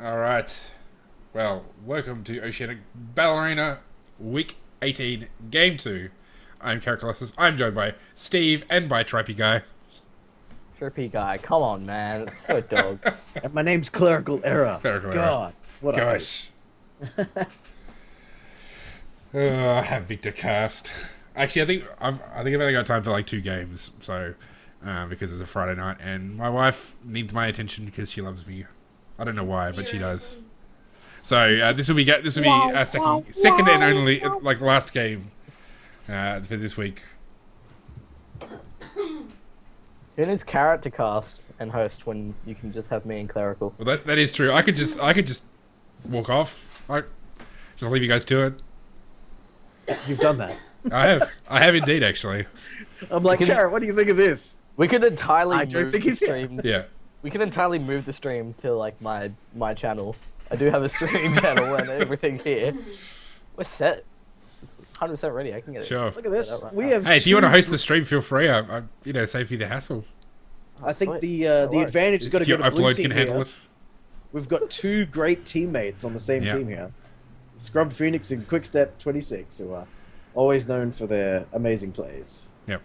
All right. Well, welcome to Oceanic Battle Arena Week 18, Game 2. I'm Caracolossus. I'm joined by Steve and by Trippy Guy. Trippy Guy, come on, man. It's so dog. And my name's Clerical Error. Clerical God, what a Gosh. I have Victor cast. Actually, I think I've only got time for like 2 games, so because it's a Friday night, and my wife needs my attention because she loves me. I don't know why, but she does. So this will be a second and only like last game for this week. Who needs Carrot to cast and host when you can just have me and Clerical? Well, that is true. I could just walk off. Just leave you guys to it. You've done that. I have indeed, actually. I'm like, Carrot, what do you think of this? We could entirely I don't think he's stream. Yeah. We could entirely move the stream to like my channel. I do have a streaming channel and everything here. We're set. It's 100% ready. I can get it. Sure. Look at this. Right We now. have. Hey, if you want to host the stream, feel free. I save you the hassle. I think Sweet. the Alright. advantage has got to If go your to blue upload team can handle here. it. We've got 2 great teammates on the same Yeah. team here. Scrub Phoenix and Quickstep 26, who are always known for their amazing plays. Yep.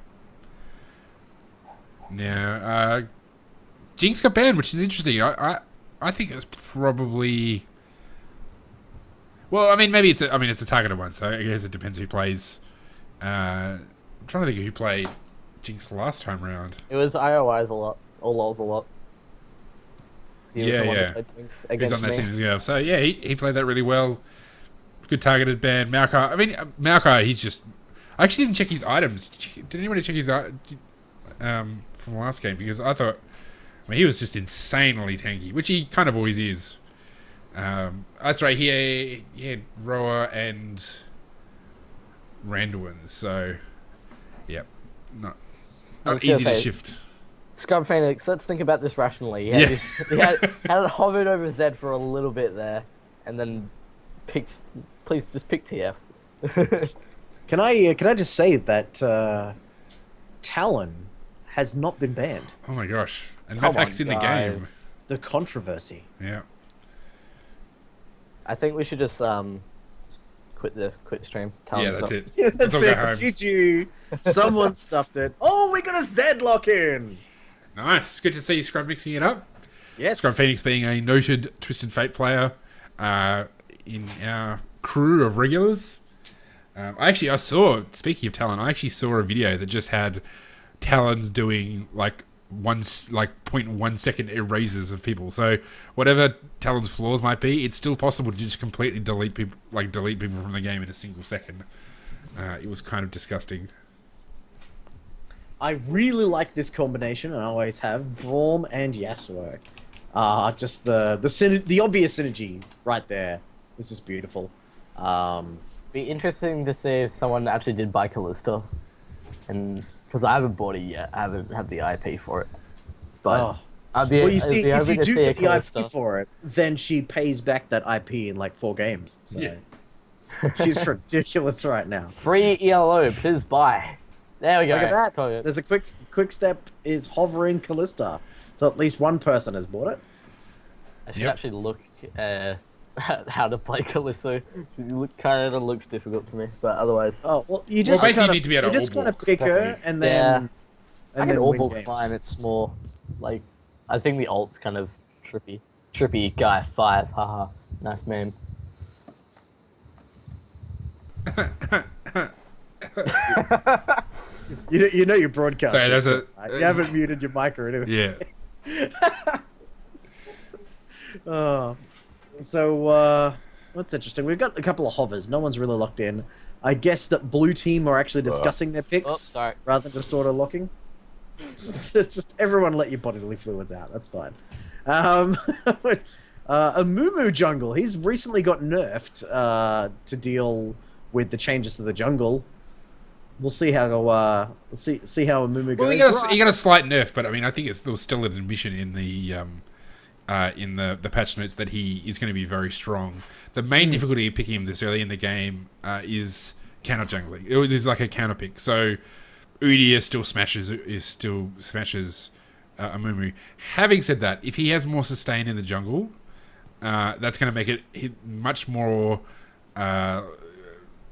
Now, Jinx got banned, which is interesting. I think it's probably. Well, I mean, maybe it's a targeted one, so I guess it depends who plays. I'm trying to think of who played Jinx last time round. It was IOIs a lot. Or LOLs a lot. He was Yeah, the one that yeah. played Jinx He's against on that me. team as well. So yeah, he played that really well. Good targeted ban. Maokai. I mean, Maokai. He's just. I actually didn't check his items. Did anybody check his from last game? Because I thought, he was just insanely tanky, which he kind of always is. That's right. He had Roa and Randuin. So, yep, not was easy gonna to say, shift. Scrub Phoenix, let's think about this rationally. Yeah. He had it hovered over Zed for a little bit there, and then please just pick TF. Can I just say that Talon has not been banned? Oh my gosh! And Come Mavac's on, in the game. guys. The controversy. Yeah. I think we should just quit the stream. Yeah, that's it. Yeah, Let's that's all go it. home. GG. Someone stuffed it. Oh, we got a Zed lock in. Nice. Good to see Scrub mixing it up. Yes. Scrub Phoenix being a noted Twisted Fate player in our crew of regulars. Speaking of Talon, I actually saw a video that just had Talons doing like 0.1 second erasers of people. So whatever Talon's flaws might be, it's still possible to just completely delete people from the game in a single second. It was kind of disgusting. I really like this combination, and I always have Braum and Yasuo. Just the obvious synergy right there. This is beautiful. Be interesting to see if someone actually did buy Callista, and because I haven't bought it yet, I haven't had the IP for it. But Oh. I'd be. Well, you see, I'd if be you happy to do see a get the Callista. IP for it, then she pays back that IP in like 4 games. So Yeah. she's ridiculous right now. Free ELO, please buy. There we go. Look at that. Got it. There's a quick step is hovering Callista, so at least one person has bought it. I should Yep. actually look at how to play Callisto. It kind of looks difficult to me, but otherwise, Oh well, you just basically kind need to be able to you just all kind of walk pick her properly. and Yeah. then I can all win book games. fine. It's more like I think the alt's kind of trippy guy 5. Haha, nice meme. You know you're broadcasting. Sorry, there's a- you haven't muted your mic or anything. Yeah. What's interesting? We've got a couple of hovers. No one's really locked in. I guess that blue team are actually discussing their picks Oh, sorry. rather than just auto locking. Just everyone let your bodily fluids out. That's fine. A Mumu jungle. He's recently got nerfed to deal with the changes to the jungle. We'll see how see how a Mumu goes. Well, he got a slight nerf, but I mean, I think there was still an admission in the patch notes that he is going to be very strong. The main difficulty of picking him this early in the game is counter jungling. It is like a counter pick. So Udyr still smashes Amumu. Having said that, if he has more sustain in the jungle, that's going to make it much more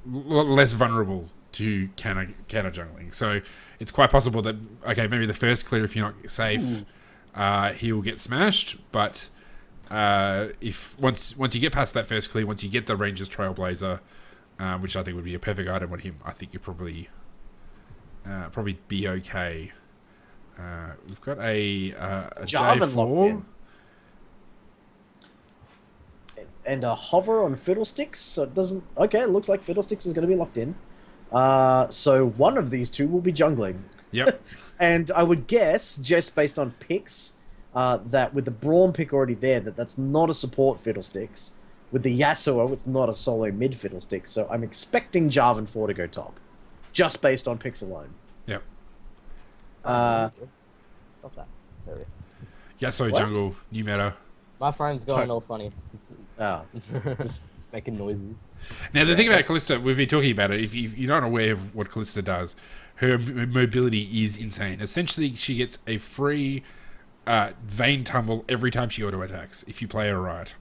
less vulnerable to counter jungling. So it's quite possible that maybe the first clear, if you're not safe, he will get smashed. But if once you get past that first clear, once you get the Ranger's Trailblazer, which I think would be a perfect item on him, I think you probably be okay. We've got a Jarvan locked J4. in. And a hover on Fiddlesticks, so it doesn't... Okay, it looks like Fiddlesticks is going to be locked in. So one of these two will be jungling. Yep. And I would guess, just based on picks, that with the Braum pick already there, that's not a support Fiddlesticks. With the Yasuo, it's not a solo mid Fiddlesticks, so I'm expecting Jarvan 4 to go top. Just based on picks alone. Yep. Stop that. There we go. Yasuo What? jungle, new meta. My phone's going all funny. Oh. Just making noises. Now, the thing about Callista, we've been talking about it, if you're not aware of what Callista does, her mobility is insane. Essentially, she gets a free vein tumble every time she auto-attacks, if you play her right.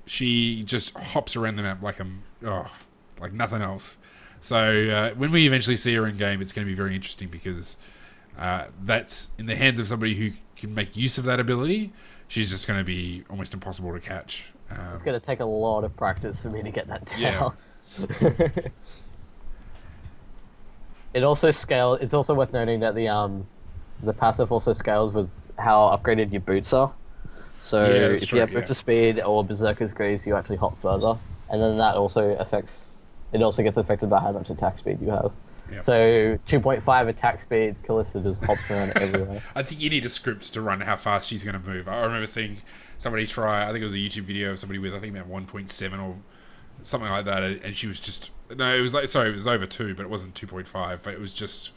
She just hops around the map like nothing else. So when we eventually see her in game, it's going to be very interesting because that's in the hands of somebody who can make use of that ability. She's just going to be almost impossible to catch. It's going to take a lot of practice for me to get that down. Yeah. It also scales. It's also worth noting that the passive also scales with how upgraded your boots are. So that's if true, you have boots of speed or Berserker's Grease, you actually hop further, and then that also affects. It also gets affected by how much attack speed you have. Yep. So 2.5 attack speed, Callista just hops around everywhere. I think you need a script to run how fast she's going to move. I remember seeing somebody try, I think it was a YouTube video of somebody with, I think about 1.7 or something like that, and she was just, no, it was over 2, but it wasn't 2.5, but it was just...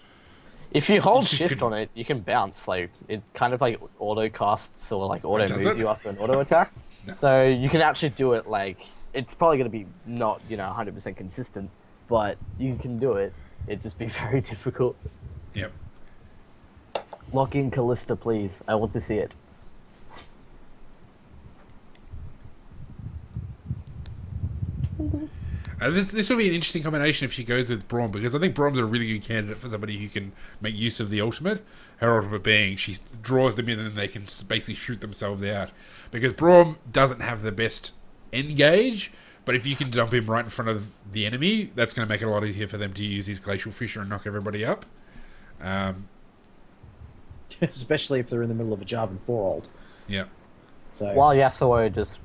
If you hold She shift could- on it, you can bounce. Like it kind of like auto casts or like auto Does moves it? you after an auto attack. No. So you can actually do it. Like it's probably going to be not 100% consistent, but you can do it. It'd just be very difficult. Yep. Lock in Callista, please. I want to see it. This will be an interesting combination if she goes with Braum, because I think Braum's a really good candidate for somebody who can make use of the ultimate. Her ultimate being, she draws them in and they can basically shoot themselves out. Because Braum doesn't have the best engage, but if you can dump him right in front of the enemy, that's going to make it a lot easier for them to use his Glacial Fissure and knock everybody up. Especially if they're in the middle of a Jarvan 4 ult. Yeah. So While Yasuo just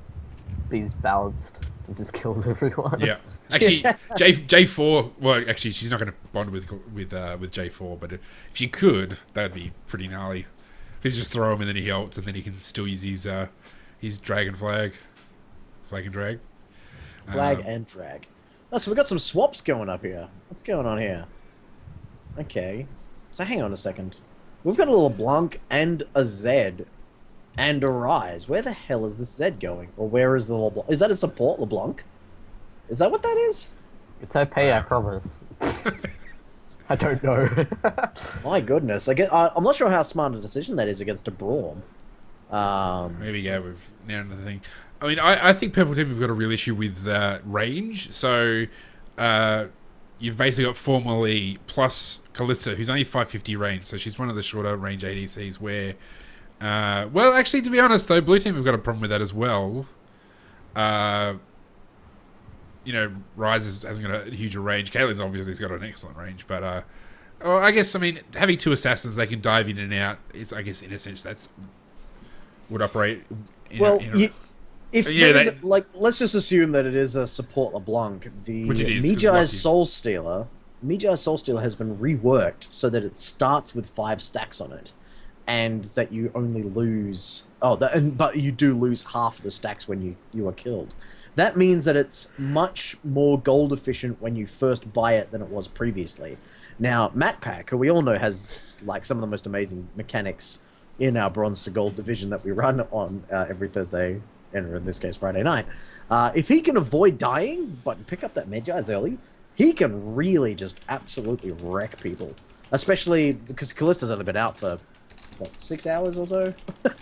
be's balanced and just kills everyone. Yeah. Actually, J4. Well, actually, she's not going to bond with J4. But if you could, that'd be pretty gnarly. Because just throw him and then he ults, and then he can still use his dragon flag and drag. flag and drag. Oh, so we got some swaps going up here. What's going on here? Okay. So hang on a second. We've got a LeBlanc and a Zed and a Rise. Where the hell is this Zed going? Or where is the LeBlanc? Is that a support LeBlanc? Is that what that is? It's OP, I promise. I don't know. My goodness. I'm not sure how smart a decision that is against a Braum. There we go. We've now another thing. I mean, I think Purple Team have got a real issue with range. So you've basically got Formally plus Callista, who's only 550 range. So she's one of the shorter range ADCs where... well, actually, to be honest, though, Blue Team have got a problem with that as well. Rise hasn't got a huge range. Caitlin's obviously got an excellent range, but I guess, having two assassins, they can dive in and out. It's, I guess, in a sense, that's would operate. Let's just assume that it is a support LeBlanc. The Which it is, 'cause Mejai's lucky. Soul Stealer has been reworked so that it starts with 5 stacks on it, and that you only lose. But you do lose half the stacks when you are killed. That means that it's much more gold efficient when you first buy it than it was previously. Now, Matt Pack, who we all know has some of the most amazing mechanics in our bronze to gold division that we run on every Thursday, and in this case Friday night, if he can avoid dying but pick up that Mejai's early, he can really just absolutely wreck people. Especially because Callista's only been out for what, 6 hours or so.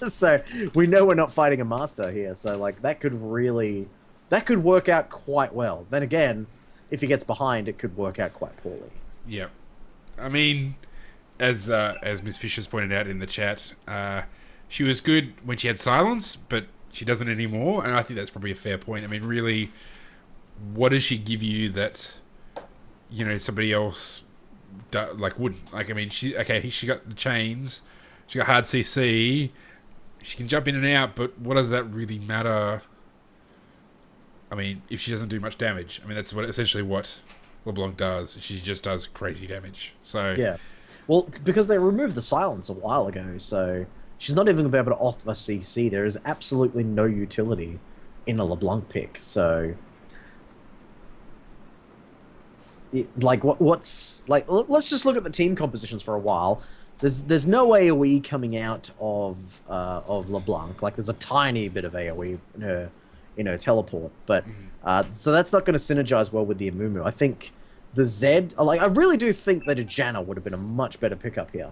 So we know we're not fighting a master here. So like that could work out quite well. Then again, if he gets behind, it could work out quite poorly. Yeah, I mean, as Miss Fisher's pointed out in the chat, she was good when she had silence, but she doesn't anymore, and I think that's probably a fair point. I mean, really, what does she give you that, you know, somebody else wouldn't? Like, I mean, she got the chains, she got hard CC, she can jump in and out, but what does that really matter? I mean, if she doesn't do much damage, I mean, that's essentially what LeBlanc does. She just does crazy damage. So yeah, well, because they removed the silence a while ago, so she's not even going to be able to offer CC. There is absolutely no utility in a LeBlanc pick. So, let's just look at the team compositions for a while. There's no AOE coming out of LeBlanc. Like, there's a tiny bit of AOE in her teleport, but so that's not going to synergize well with the Amumu. I think the Zed, I really do think that a Janna would have been a much better pickup here.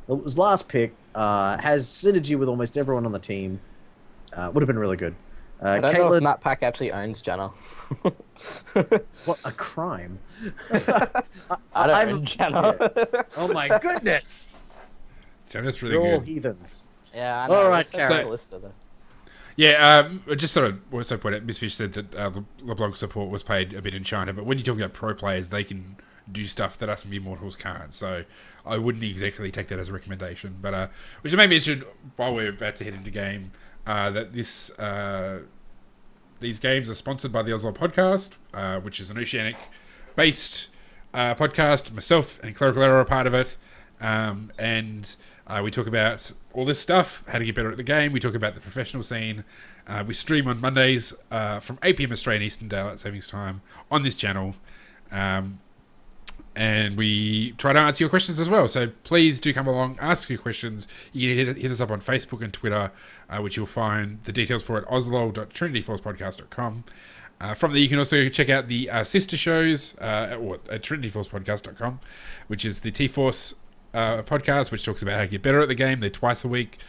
His last pick has synergy with almost everyone on the team. Would have been really good. I don't know if Matt Pack actually owns Janna. What a crime! I don't own Janna. Yeah. Oh my goodness! Janna's really You're all good. heathens. Yeah, I know. All right, Karen. Yeah, just sort of also point out, Miss Fish said that LeBlanc support was paid a bit in China, but when you talk about pro players, they can do stuff that us immortals can't. So I wouldn't exactly take that as a recommendation. But which made me mention while we're about to head into game that these games are sponsored by the Oslo Podcast, which is an Oceanic-based podcast. Myself and Clerical Error are part of it, and we talk about all this stuff, how to get better at the game. We talk about the professional scene. We stream on Mondays from 8 p.m. Australian Eastern Daylight Savings Time on this channel. And we try to answer your questions as well. So please do come along, ask your questions. You can hit us up on Facebook and Twitter, which you'll find the details for at oslo.trinityforcepodcast.com. From there, you can also check out the sister shows at trinityforcepodcast.com, which is the T-Force podcast, which talks about how to get better at the game. They're twice a week,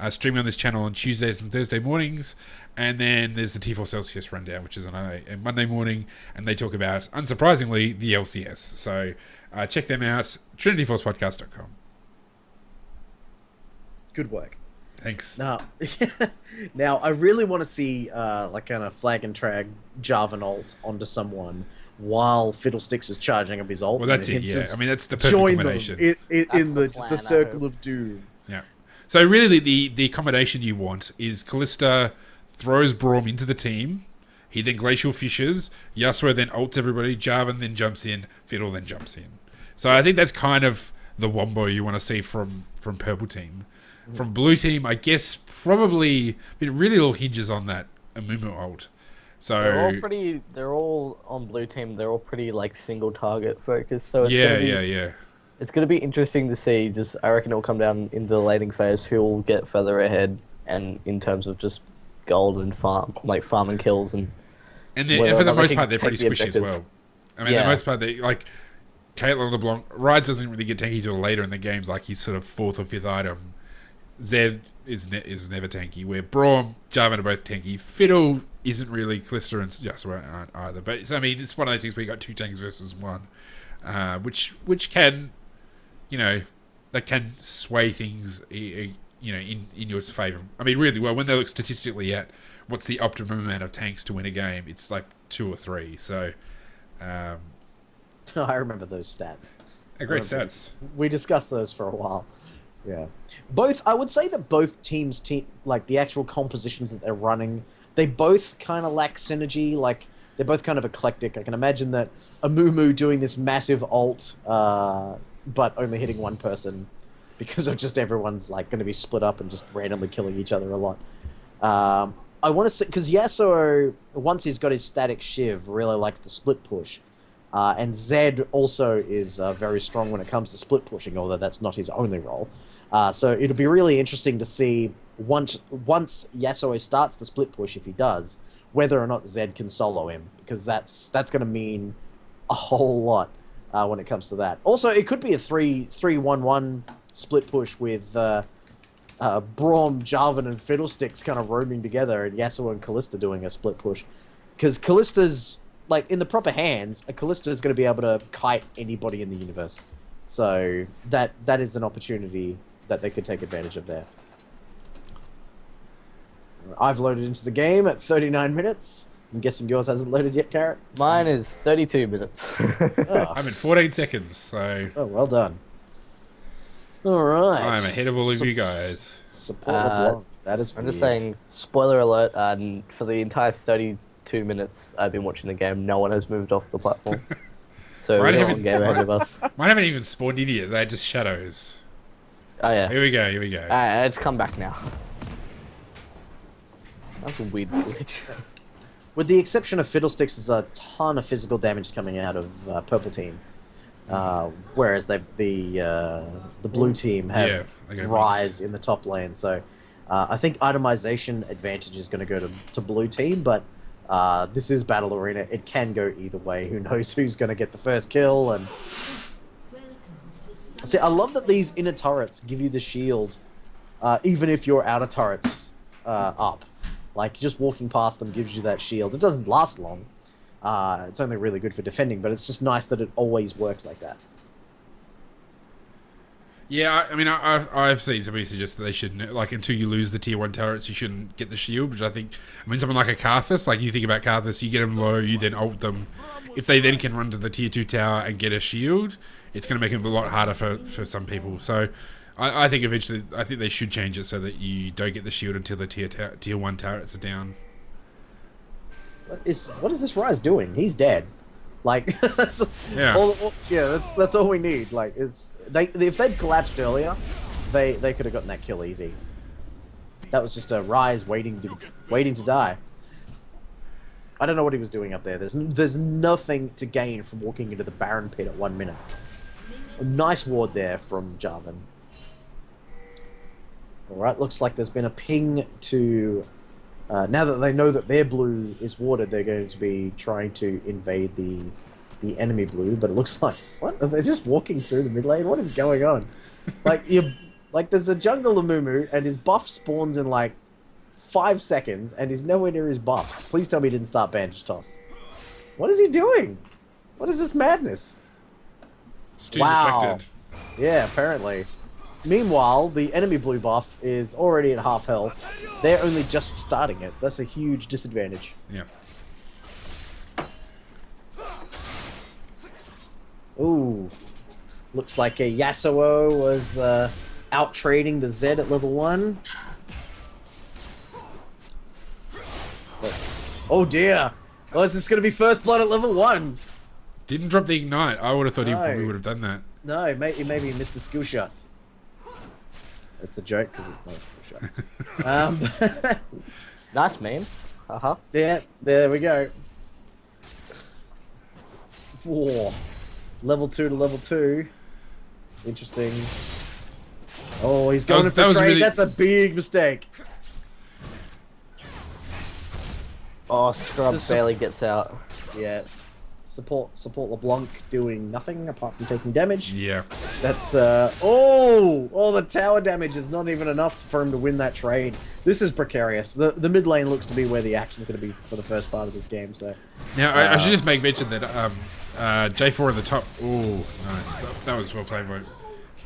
streaming on this channel on Tuesdays and Thursday mornings. And then there's the T4 Celsius rundown, which is on a Monday morning, and they talk about, unsurprisingly, the LCS. So check them out, trinityforcepodcast.com. Good work. Thanks. Now, I really want to see kind of flag and trag Jarvan ult onto someone while Fiddlesticks is charging up his ult. Well, that's it, yeah. I mean, that's the perfect join combination. Them in the plan, circle of doom. Yeah. So really, the accommodation you want is Callista throws Braum into the team. He then glacial fishes. Yasuo then ults everybody. Jarvan then jumps in. Fiddle then jumps in. So I think that's kind of the wombo you want to see from Purple Team. From Blue Team, I guess probably it really all hinges on that Amumu ult. So they're all on Blue Team. They're all pretty like single target focused. So it's yeah. It's going to be interesting to see. Just I reckon it'll come down into the laning phase who will get further ahead, and in terms of just gold and farm and kills and for the most part they're pretty squishy as well. I mean, the most part they like Caitlyn LeBlanc. Rides doesn't really get tanky till later in the games, like he's sort of 4th or 5th item. Zed is never tanky. Where Braum, Jarvan are both tanky. Fiddle isn't really. Callista and Yasuo aren't either. But I mean, it's one of those things where you got 2 tanks versus 1, which can, that can sway things. In your favour. I mean, really, well, when they look statistically at what's the optimum amount of tanks to win a game, it's like 2 or 3. So, I remember those stats. Great stats. We discussed those for a while. Yeah, I would say that both teams, like the actual compositions that they're running, they both kind of lack synergy. Like they're both kind of eclectic. I can imagine that Amumu doing this massive ult, but only hitting one person, because of just everyone's like going to be split up and just randomly killing each other a lot. I want to say, because Yasuo, once he's got his static shiv, really likes to split push. And Zed also is very strong when it comes to split pushing, although that's not his only role. So it'll be really interesting to see once Yasuo starts the split push, if he does, whether or not Zed can solo him, because that's going to mean a whole lot when it comes to that. Also, it could be a 3-1-1 split push with Braum, Jarvan, and Fiddlesticks kind of roaming together, and Yasuo and Callista doing a split push. Because Callista's, like, in the proper hands, a Callista is going to be able to kite anybody in the universe. So that is an opportunity that they could take advantage of there. I've loaded into the game at 39 minutes. I'm guessing yours hasn't loaded yet, Carrot? Mine is 32 minutes. Oh. I'm in 14 seconds, so Oh, well done. All right. I'm ahead of all of you guys. Support LeBlanc. That is I'm just weird. saying, spoiler alert, for the entire 32 minutes I've been watching the game, no one has moved off the platform. So Mine we're all haven't- on game ahead of us. Mine haven't even spawned in yet. They're just shadows. Oh yeah. Here we go. Here we go. Alright, it's come back now. That's a weird glitch. With the exception of Fiddlesticks, there's a ton of physical damage coming out of Purple Team. Whereas the blue team have they go Rise in the top lane. So I think itemization advantage is going to go to blue team, but this is Battle Arena. It can go either way. Who knows who's going to get the first kill? And see, I love that these inner turrets give you the shield, even if your outer turrets up. Like, just walking past them gives you that shield. It doesn't last long. It's only really good for defending, but it's just nice that it always works like that. Yeah, I mean, I've seen somebody suggest that they shouldn't, like, until you lose the tier 1 turrets, you shouldn't get the shield, which I think, I mean, someone like a Karthus, like, you think about Karthus, you get them low, you then ult them. If they then can run to the tier 2 tower and get a shield, it's going to make it a lot harder for some people. So, I think eventually, I think they should change it so that you don't get the shield until the tier 1 turrets are down. What is this Rise doing? He's dead. Like, that's Yeah. that's all we need. Like, if they'd collapsed earlier, they could have gotten that kill easy. That was just a Rise waiting to die. I don't know what he was doing up there. There's nothing to gain from walking into the Baron pit at 1 minute. A nice ward there from Jarvan. Alright, looks like there's been a ping to... now that they know that their blue is watered, they're going to be trying to invade the enemy blue, but it looks like... What? Are they just walking through the mid lane? What is going on? Like, there's a jungle Amumu, and his buff spawns in, like, 5 seconds, and he's nowhere near his buff. Please tell me he didn't start Bandage Toss. What is he doing? What is this madness? It's too Wow. distracted. Yeah, apparently. Meanwhile, the enemy blue buff is already at half health. They're only just starting it. That's a huge disadvantage. Yeah. Ooh. Looks like a Yasuo was out trading the Zed at level 1. Oh dear. Oh, is this going to be first blood at level 1? Didn't drop the ignite. I would have thought he No. probably would have done that. No, maybe he missed the skill shot. It's a joke because it's not a skill shot. Nice meme. Uh-huh. Yeah, there we go. Whoa. Level 2 to level 2. Interesting. Oh, he's going was- for that was trade. really- That's a big mistake. Oh, Scrub Just- barely gets out. Yeah. Support LeBlanc doing nothing apart from taking damage. Yeah. That's the tower damage is not even enough for him to win that trade. This is precarious. The mid lane looks to be where the action's going to be for the first part of this game. So Now, I should just make mention that J4 at the top. Oh, nice. That was well played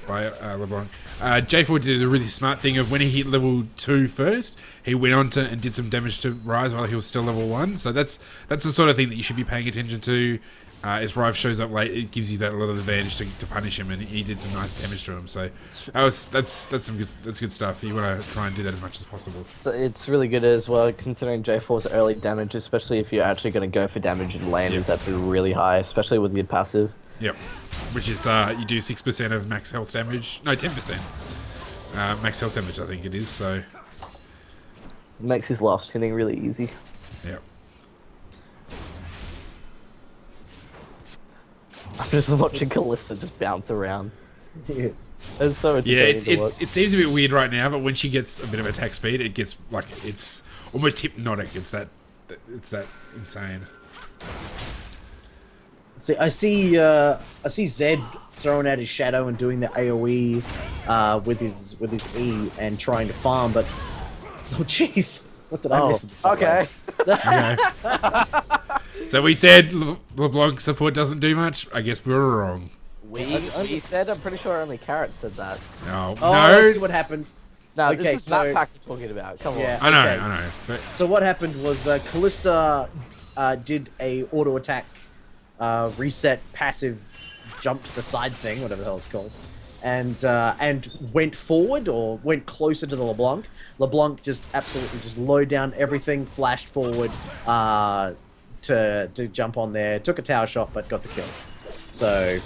by LeBlanc. J4 did a really smart thing of when he hit level 2 first, he went on to and did some damage to Rise while he was still level 1. So that's the sort of thing that you should be paying attention to. As Rise shows up late, it gives you that little advantage to punish him, and he did some nice damage to him. So that's good stuff. You want to try and do that as much as possible. So it's really good as well, considering J4's early damage, especially if you're actually going to go for damage in lane, is actually really high, especially with your passive. Yep. Which is, you do 6% of max health damage. No, 10%. Max health damage, I think it is, so... It makes his last hitting really easy. Yep. I'm just watching Callista just bounce around. yeah. It's so Yeah, entertaining to watch. it seems a bit weird right now, but when she gets a bit of attack speed, it gets, like, it's almost hypnotic. It's that insane. See, I see Zed throwing out his shadow and doing the AOE with his E and trying to farm, but oh jeez, what did I miss? Okay. Okay. So we said LeBlanc support doesn't do much. I guess we were wrong. We said, I'm pretty sure only Carrot said that. No, Oh, I see no. what happened. No, Okay, this is so- map pack we're talking about. Come Yeah. on. I Okay. know. But So what happened was Callista did a auto attack reset passive jump to the side thing, whatever the hell it's called, and went forward or went closer to the LeBlanc. LeBlanc just absolutely just lowered down everything, flashed forward to jump on there, took a tower shot, but got the kill. So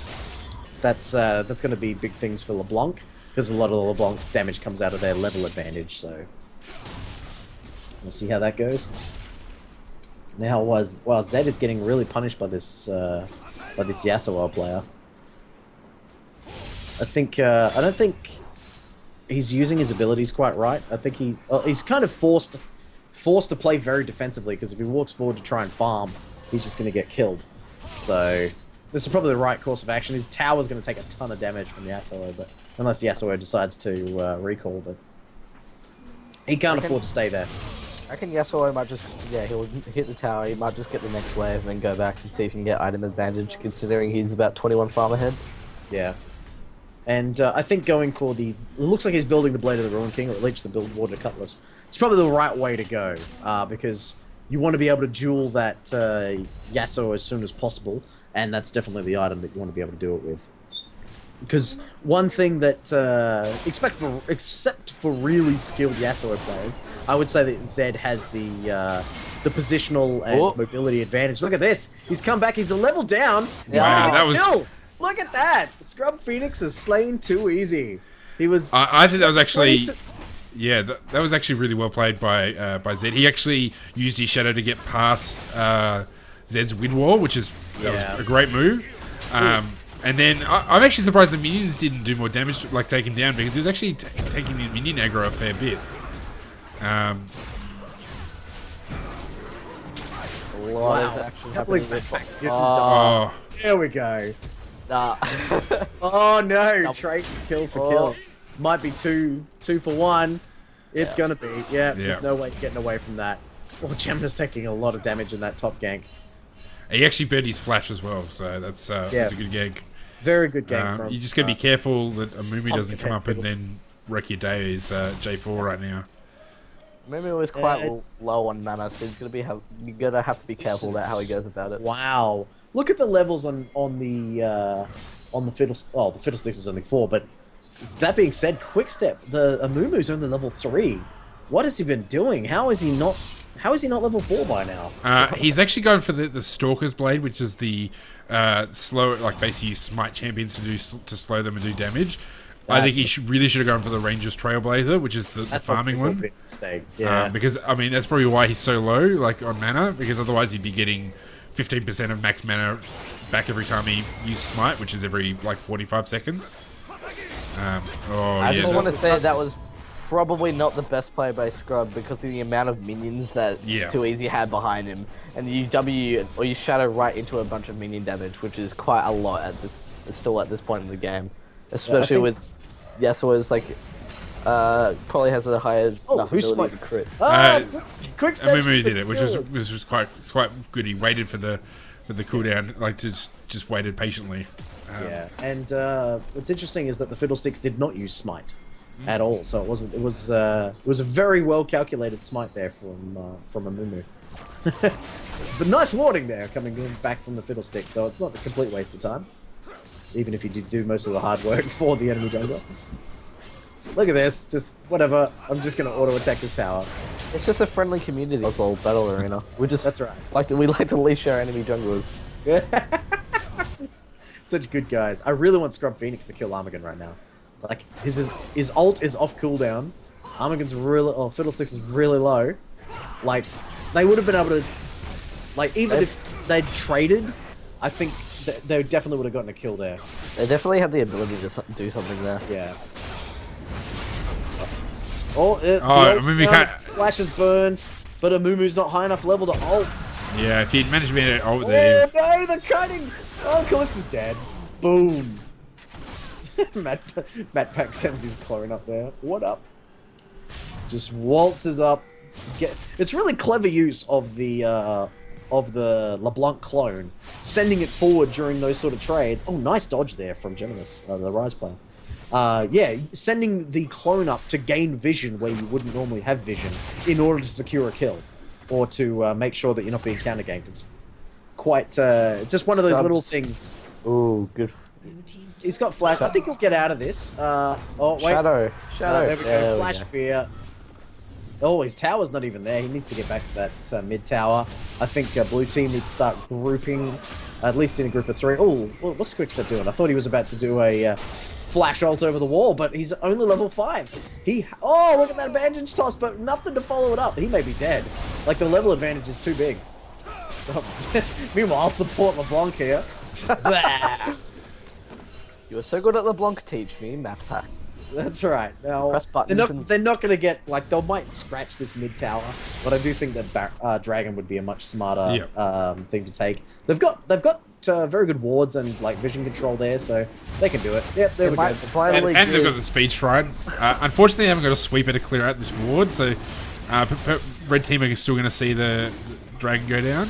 that's going to be big things for LeBlanc because a lot of the LeBlanc's damage comes out of their level advantage. So we'll see how that goes. Now, wow, Zed is getting really punished by this Yasuo player. I don't think he's using his abilities quite right. I think he's kind of forced to play very defensively because if he walks forward to try and farm, he's just going to get killed. So this is probably the right course of action. His tower's going to take a ton of damage from Yasuo, but unless Yasuo decides to recall, but he can't afford to stay there. I reckon Yasuo might just, he'll hit the tower, he might just get the next wave and then go back and see if he can get item advantage, considering he's about 21 farm ahead. Yeah. And I think going for it looks like he's building the Blade of the Ruin King, or at least the build Water Cutlass. It's probably the right way to go, because you want to be able to duel that Yasuo as soon as possible, and that's definitely the item that you want to be able to do it with. Because one thing that, except for really skilled Yasuo players, I would say that Zed has the positional and mobility advantage. Look at this! He's come back. He's a level down. He's Wow, gonna that get was- kill. Look at that! Scrub Phoenix is slain too easy. He was. I think that was actually, 22 yeah, that was actually really well played by Zed. He actually used his shadow to get past Zed's wind wall, that was a great move. And then I'm actually surprised the minions didn't do more damage, like take him down, because he was actually taking the minion aggro a fair bit. A lot of Wow. action Can't believe happening. that fact didn't die. Oh, There we go. Nah. Oh no! Double. Trait kill for kill. Might be two for one. It's gonna be. Yeah. There's no way getting away from that. Oh, Gemna's taking a lot of damage in that top gank. he actually burned his flash as well, so that's a good gank. Very good gank from. You just gotta be careful that a Mumu doesn't come up and then wreck your day. Is J4 right now? Mumu was quite low on mana, so you're gonna have to be careful about how he goes about it. Wow. Look at the levels on the Fiddlesticks. Oh, the Fiddlesticks is only 4, but that being said, Quickstep, the Amumu's only level 3. What has he been doing? How is he not level 4 by now? He's actually going for the Stalker's Blade, which is the slow, like basically you smite champions to slow them and do damage. I think he really should have gone for the Ranger's Trailblazer, which is the farming one. Big mistake. Yeah. Because I mean that's probably why he's so low, like on mana, because otherwise he'd be getting 15% of max mana back every time he used smite, which is every like 45 seconds. I just want to say that was probably not the best play by Scrub because of the amount of minions that Too Easy had behind him, and you W or you shadow right into a bunch of minion damage, which is quite a lot at this point in the game, especially with Yasuo's like probably has a higher enough ability to crit. Quickstep. Mumu did it, which was quite good. He waited for the cooldown, like just waited patiently. Yeah, and what's interesting is that the Fiddlesticks did not use smite at all, so it was a very well calculated smite there from a Mumu. But nice warning there coming back from the Fiddlesticks, so it's not a complete waste of time, even if you did do most of the hard work for the enemy jungler. Look at this, just whatever. I'm just gonna auto attack this tower. It's just a friendly community. Oslo battle arena. That's right. We like to leash our enemy junglers. Such good guys. I really want Scrub Phoenix to kill Armagon right now. Like his ult is off cooldown. Armagon's Fiddlesticks is really low. Like they would have been able to, like even if they'd traded, I think they definitely would have gotten a kill there. They definitely have the ability to do something there. Yeah. Oh, Amumu can't. Flash is burned, but Amumu's not high enough level to ult. Yeah, if he'd managed to be ult there. Oh no, the cutting! Oh, Callista's dead. Boom. Matt Pack sends his clone up there. What up? Just waltzes up. It's really clever use of the LeBlanc clone, sending it forward during those sort of trades. Oh, nice dodge there from Genesis, the Rise player. Yeah, sending the clone up to gain vision where you wouldn't normally have vision in order to secure a kill, or to make sure that you're not being counter-ganked. It's quite just one of those little things. Ooh, good. He's got flash. I think he'll get out of this. Oh wait, Shadow. there we go. Flash fear. Oh, his tower's not even there. He needs to get back to that mid tower. I think blue team needs to start grouping, at least in a group of 3. Oh, what's Quickstep doing? I thought he was about to do a flash ult over the wall, but he's only level 5. Oh, look at that bandage toss, but nothing to follow it up. He may be dead. Like, the level advantage is too big. Meanwhile, I'll support LeBlanc here. You were so good at LeBlanc, teach me, map pack. That's right. Now, press button. They're not going to get, like, they might scratch this mid tower, but I do think that Dragon would be a much smarter thing to take. They've got very good wards and like vision control there, so they can do it. Yep, there we go. And they've got the speed shrine. Unfortunately, they haven't got a sweeper to clear out this ward, so red team are still going to see the Dragon go down.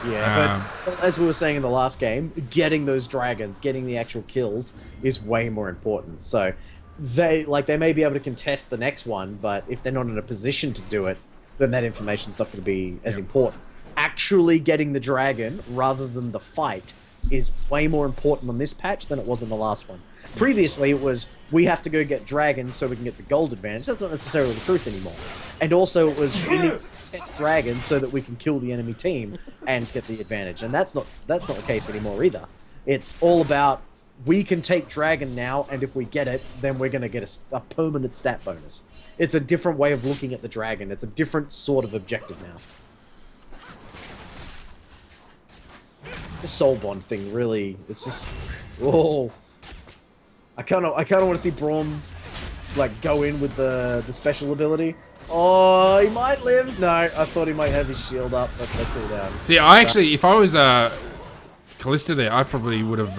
Yeah, but as we were saying in the last game, getting those dragons, getting the actual kills is way more important. So they may be able to contest the next one, but if they're not in a position to do it, then that information's not going to be as important. Actually getting the dragon rather than the fight is way more important on this patch than it was in the last one. Previously, it was, we have to go get dragons so we can get the gold advantage. That's not necessarily the truth anymore. And also, it was, we need to test dragons so that we can kill the enemy team and get the advantage. And that's not the case anymore either. It's all about, we can take dragon now, and if we get it, then we're going to get a permanent stat bonus. It's a different way of looking at the dragon. It's a different sort of objective now. The soul bond thing really, it's just, whoa. I kind of want to see Braum like go in with the special ability. Oh, he might live. No, I thought he might have his shield up, but they cool down. See, I actually, if I was Callista there, I probably would have.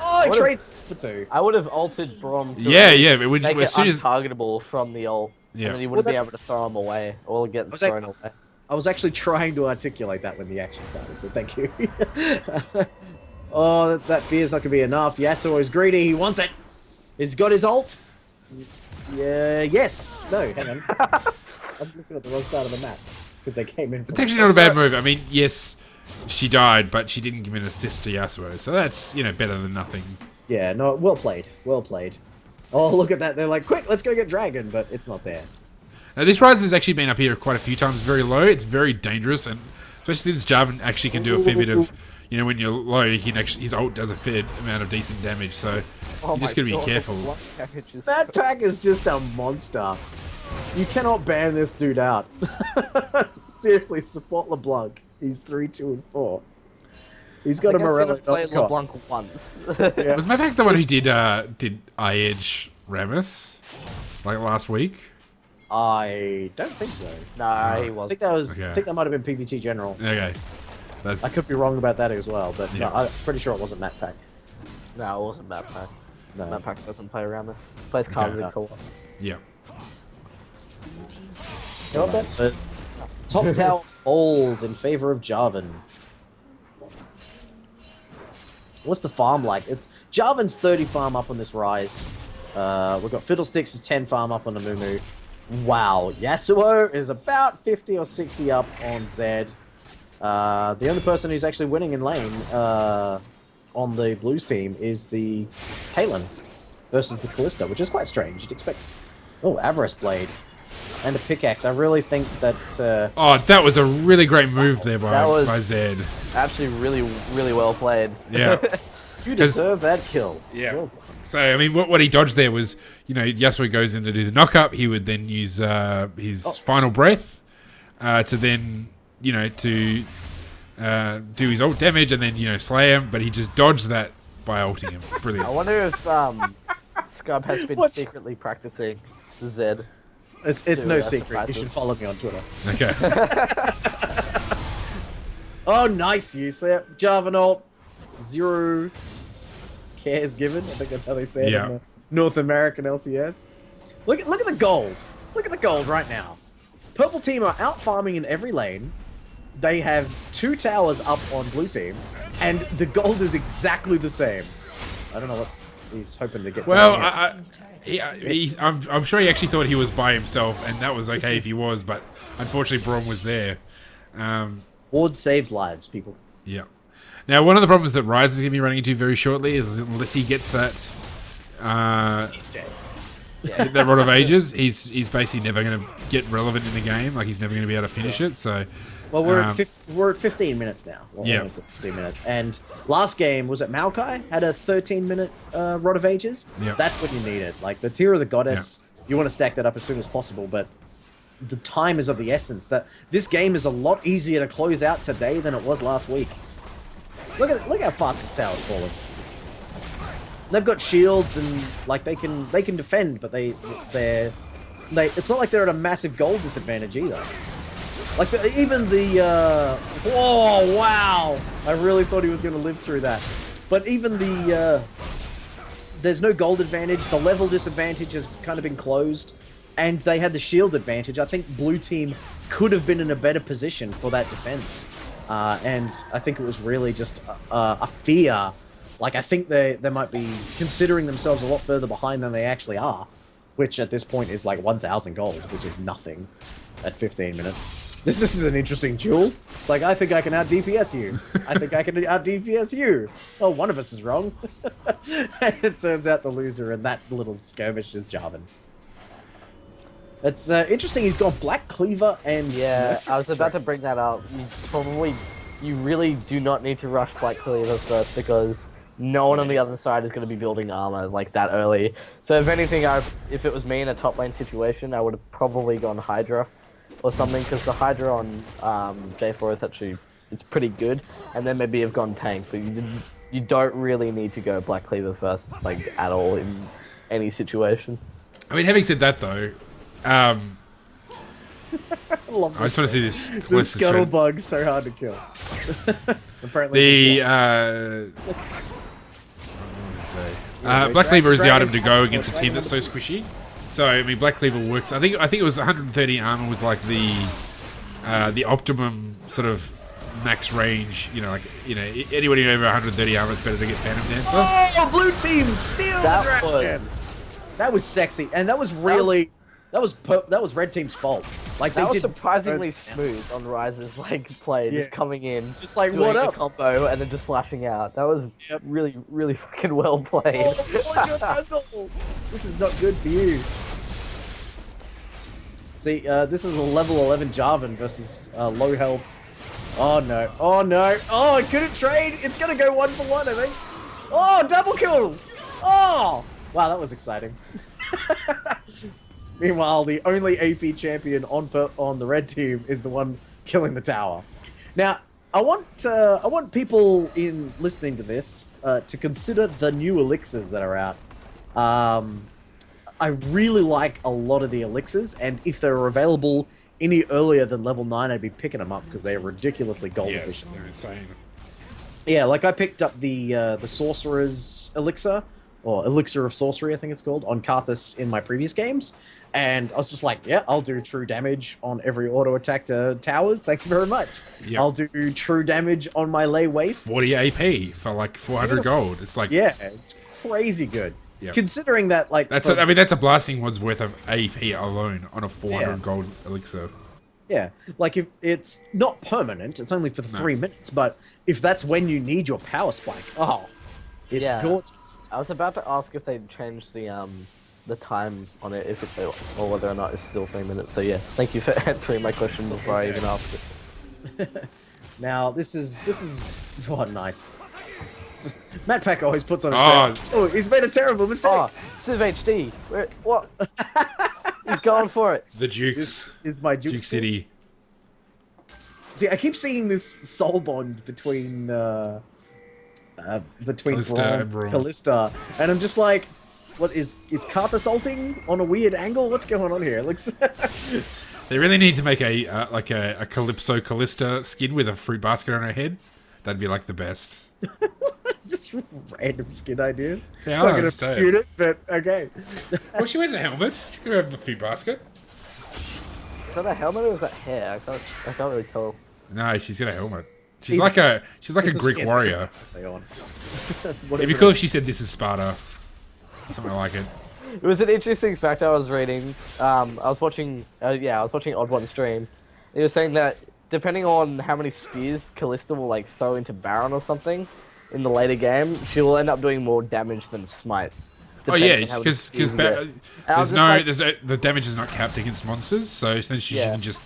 Oh, he trades for 2. I would have altered Braum to make it untargetable from the ult. Yeah. And then he wouldn't be able to throw him away or get them thrown away. I was actually trying to articulate that when the action started, so thank you. Oh, that fear's not going to be enough. Yasuo is greedy. He wants it. He's got his ult. Yeah, yes. No, hang on. I'm looking at the wrong side of the map. Because they came in. It's actually not a bad move. I mean, yes, she died, but she didn't give an assist to Yasuo. So that's, better than nothing. Yeah, no, well played. Well played. Oh, look at that. They're like, quick, let's go get Dragon, but it's not there. Now, this Rise has actually been up here quite a few times. It's very low. It's very dangerous, and especially since Jarvan actually can do a fair bit of, when you're low, he can actually, his ult does a fair amount of decent damage. So you just gotta be careful. That pack is just a monster. You cannot ban this dude out. Seriously, support LeBlanc. He's 3, 2, and 4. He's got a Morello. Played LeBlanc once. Was Mapak the one who did I-Edge Rammus like last week? I don't think so. No, he wasn't. I think that might have been PvT General. Okay. I could be wrong about that as well, but no, I'm pretty sure it wasn't Matt Pack. No, it wasn't Matt Pack. No. Matt Pack doesn't play around this. He plays Kha'Zix a lot. Yeah. So, top tower falls in favor of Jarvan. What's the farm like? Jarvan's 30 farm up on this Rise. We've got Fiddlesticks is 10 farm up on the Mumu. Wow, Yasuo is about 50 or 60 up on Zed. The only person who's actually winning in lane on the blue team is the Kaelin versus the Callista, which is quite strange. You'd expect... Oh, Avarice Blade. And a pickaxe. I really think that... Oh, that was a really great move there by Zed. Actually really, really well played. Yeah. You deserve that kill. Yeah. Well, so, I mean, what he dodged there was, Yasuo goes in to do the knock-up. He would then use his final breath to then, to do his ult damage and then, slay him. But he just dodged that by ulting him. Brilliant. I wonder if Scrub has been secretly practicing Zed. It's no secret. You should follow me on Twitter. Okay. Oh, nice use there. Jarvan ult. zero cares given. I think that's how they say it in the North American LCS. Look at the gold. Look at the gold right now. Purple team are out farming in every lane. They have 2 towers up on blue team, and the gold is exactly the same. I don't know what he's hoping to get. Well, I'm sure he actually thought he was by himself, and that was okay if he was, but unfortunately Braum was there. Ward saves lives, people. Yeah. Now, one of the problems that Rise is going to be running into very shortly is unless he gets that... he's dead. That Rod of Ages, he's basically never going to get relevant in the game. Like, he's never going to be able to finish it, so... Well, we're at 15 minutes now. Almost at 15 minutes. And last game, was it Maokai? Had a 13-minute Rod of Ages? Yeah. That's what you needed. Like, the Tear of the Goddess, you want to stack that up as soon as possible, but the time is of the essence. That this game is a lot easier to close out today than it was last week. Look how fast this tower's falling. They've got shields and like they can defend, but they it's not like they're at a massive gold disadvantage either. Like whoa, wow! I really thought he was going to live through that. But even there's no gold advantage. The level disadvantage has kind of been closed, and they had the shield advantage. I think blue team could have been in a better position for that defense, and I think it was really just a fear. Like, I think they might be considering themselves a lot further behind than they actually are, which at this point is like 1,000 gold, which is nothing at 15 minutes. This is an interesting duel. It's like, I think I can out-DPS you. I think I can out-DPS you. Oh, one of us is wrong. And it turns out the loser in that little skirmish is Jarvan. It's interesting, he's got Black Cleaver and... Yeah, I was about to bring that up. You really do not need to rush Black Cleaver first, because no one on the other side is going to be building armor like that early. So if anything, if it was me in a top lane situation, I would have probably gone Hydra or something, because the Hydra on J4 is actually, it's pretty good, and then maybe have gone tank, but you don't really need to go Black Cleaver first, like, at all in any situation. I mean, having said that though, I just want to see this. The scuttlebug's so hard to kill. Apparently, Black Cleaver is the item to go against a team that's so squishy. So I mean, Black Cleaver works. I think it was 130 armor was like the optimum sort of max range. Anybody over 130 armor is better to get Phantom Dancer. Oh, blue team steal the dragon. That was sexy, and that was really. That was red team's fault. Like, that was surprisingly smooth on Rise's play, just coming in, just like, doing what up, a combo, and then just flashing out. That was really, really fucking well played. Oh, this is not good for you. See, this is a level 11 Jarvan versus low health. Oh no! Oh no! Oh, it couldn't trade. It's gonna go 1-for-1, I think. Oh, double kill! Oh, wow, that was exciting. Meanwhile, the only AP champion on the red team is the one killing the tower. Now, I want people in listening to this to consider the new elixirs that are out. I really like a lot of the elixirs, and if they were available any earlier than level 9, I'd be picking them up because they are ridiculously gold efficient. They're insane. Yeah, like I picked up the Sorcerer's elixir, or Elixir of Sorcery, I think it's called, on Karthus in my previous games. And I was just like, yeah, I'll do true damage on every auto attack to towers. Thank you very much. Yep. I'll do true damage on my lay waste. 40 AP for like 400 gold. It's like, yeah, it's crazy good. Yep. Considering that, like, that's a blasting one's worth of AP alone on a 400 gold elixir. Yeah, like, if it's not permanent, it's only for 3 minutes. But if that's when you need your power spike, it's gorgeous. I was about to ask if they'd changed the time on it, or whether or not it's still 3 minutes. So yeah, thank you for answering my question before I even asked it. Now this is nice. Matt Pack always puts on a show. Oh, he's made a terrible mistake. Oh, Civ HD. What? He's going for it. The Dukes. Is my Duke City. See, I keep seeing this soul bond between Braum and Kalista, and I'm just like, what is Karthus ulting on a weird angle? What's going on here? It looks. They really need to make a Calypso Kalista skin with a fruit basket on her head. That'd be like the best. Random skin ideas. Yeah, I'm not gonna shoot it, but okay. Well, she wears a helmet. She could have a food basket. Is that a helmet or is that hair? I can't really tell. No, she's got a helmet. She's like a Greek warrior. It'd be cool if she said, "This is Sparta," something like it. It was an interesting fact I was reading. I was watching Odd One stream. He was saying that depending on how many spears Callista will like throw into Baron or something in the later game, she will end up doing more damage than Smite. Oh yeah, because the damage is not capped against monsters, so then she can just.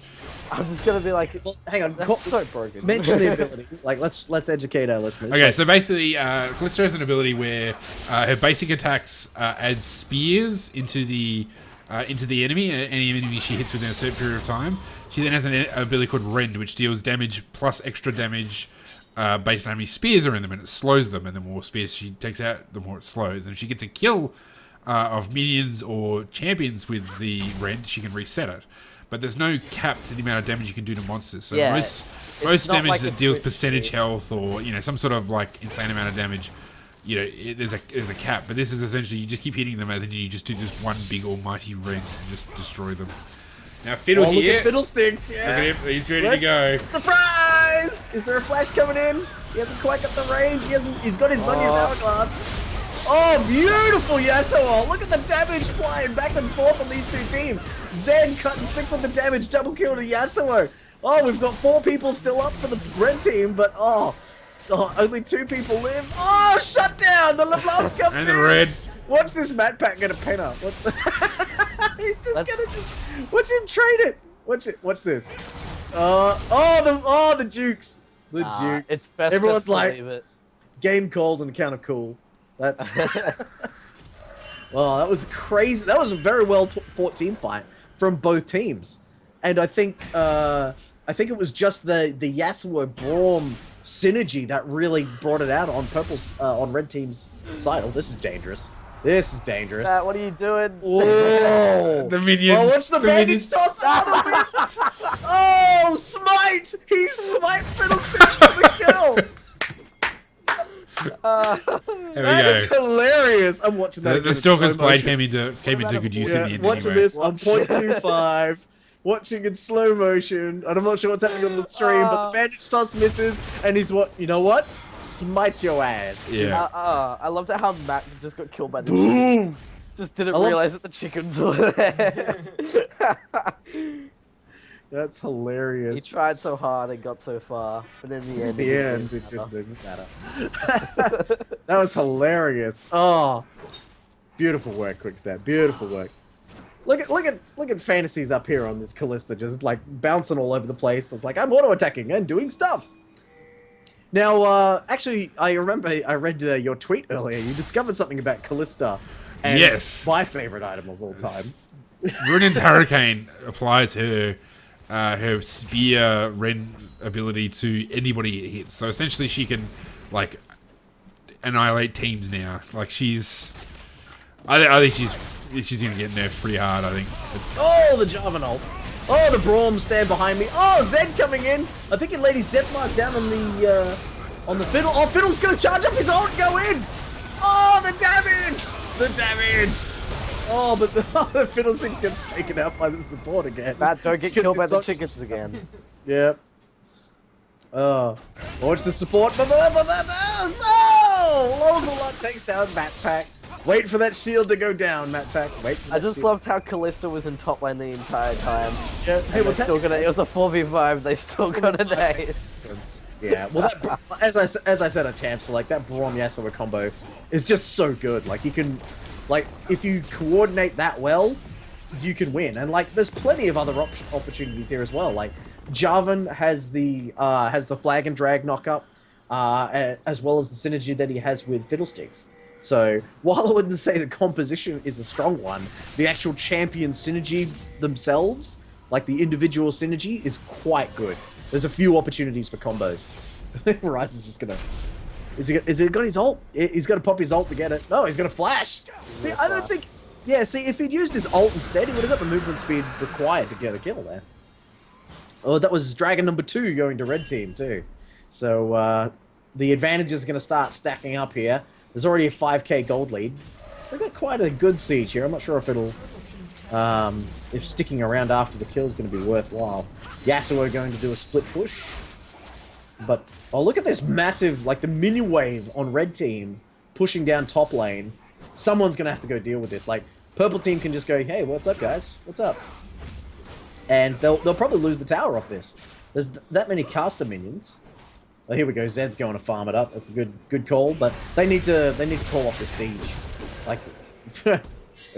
I was just gonna be like, well, hang on, that's so broken. Mention the ability. Like, let's educate our listeners. Okay, so basically, Callisto has an ability where her basic attacks add spears into the enemy, any enemy she hits within a certain period of time. She then has an ability called Rend, which deals damage plus extra damage based on how many spears are in them, and it slows them. And the more spears she takes out, the more it slows. And if she gets a kill of minions or champions with the Rend, she can reset it. But there's no cap to the amount of damage you can do to monsters. So most damage like that deals percentage health or some sort of like insane amount of damage, there's a cap. But this is essentially you just keep hitting them and then you just do this one big almighty Rend and just destroy them. Now Fiddle here. Look at Fiddlesticks, yeah. Look at him, he's ready to go. Surprise! Is there a flash coming in? He hasn't quite got the range. He's got his Sonya's hourglass. Oh, beautiful Yasuo! Look at the damage flying back and forth on these two teams. Zen cutting sick with the damage, double kill to Yasuo. Oh, we've got 4 people still up for the red team, but only 2 people live. Oh, shut down! The LeBlanc comes and in. the red. Watch this Matt Pack get a penner. He's just gonna watch him trade it. Watch it. Watch this. The Jukes. The Jukes. It's best. Everyone's like, game called and kind of cool. That's. Well, that was crazy. That was a very well fought team fight from both teams, and I think it was just the Yasuo Braum synergy that really brought it out on on red team's side. Oh, this is dangerous. This is dangerous. What are you doing? Whoa! The minions. Oh, watch the bandage toss. Oh, Smite! He smite Fiddlesticks for the kill. That is hilarious. I'm watching that. The Stalker's blade came into good use in the end. Watching this on 0.25, watching in slow motion, and I'm not sure what's happening on the stream, but the bandage toss misses, and he's you know what? Smite your ass. Yeah. I loved how Matt just got killed by the chickens. Just didn't realize that the chickens were there. That's hilarious. He tried so hard and got so far, but in the end, it didn't matter. That was hilarious. Oh, beautiful work, Quickstep. Beautiful work. Look at fantasies up here on this Callista, just like bouncing all over the place. It's like I'm auto attacking and doing stuff. Now, actually, I remember I read your tweet earlier. You discovered something about Callista, and yes, my favorite item of all time. Runin's Hurricane applies her spear Ren ability to anybody it hits. So essentially, she can like annihilate teams now. Like I think she's gonna get nerfed pretty hard. I think. Oh, the Jarvan ult. Oh, the Braum stand behind me. Oh, Zed coming in. I think he laid his death mark down on the Fiddle. Oh, Fiddle's gonna charge up his ult and go in. Oh, the damage! The damage! Oh, but the Fiddlesticks gets taken out by the support again. Matt, don't get killed by the chickens again. Yep. Oh, watch the support. Oh, lowers a lot, takes down Matt Pack. Wait for that shield to go down, Matt Pack. Wait for that I just loved how Callista was in top lane the entire time. Yeah. Hey, what's still gonna? It was a 4v5. They still got an ace. Yeah. Well, as I said on Champs, like that Braum Yasuo combo is just so good. Like you can, like if you coordinate that well, you can win. And like there's plenty of other opportunities here as well. Like Jarvan has the flag and drag knockup, as well as the synergy that he has with Fiddlesticks. So, while I wouldn't say the composition is a strong one, the actual champion synergy themselves, like the individual synergy, is quite good. There's a few opportunities for combos. Ryze is just gonna... Is he got his ult? He's gonna pop his ult to get it. No, he's gonna flash! See, I don't think... Yeah, see, if he'd used his ult instead, he would have got the movement speed required to get a kill there. Oh, that was Dragon number 2 going to red team, too. So, the advantage is going to start stacking up here. There's already a 5k gold lead. They've got quite a good siege here. I'm not sure if it'll... if sticking around after the kill is going to be worthwhile. Yasuo are going to do a split push. But, oh, look at this massive, like, the minion wave on red team pushing down top lane. Someone's going to have to go deal with this. Like, purple team can just go, hey, what's up, guys? What's up? And they'll probably lose the tower off this. There's that many caster minions. Oh, here we go. Zed's going to farm it up. That's a good call, but they need to call off the siege. Like, oh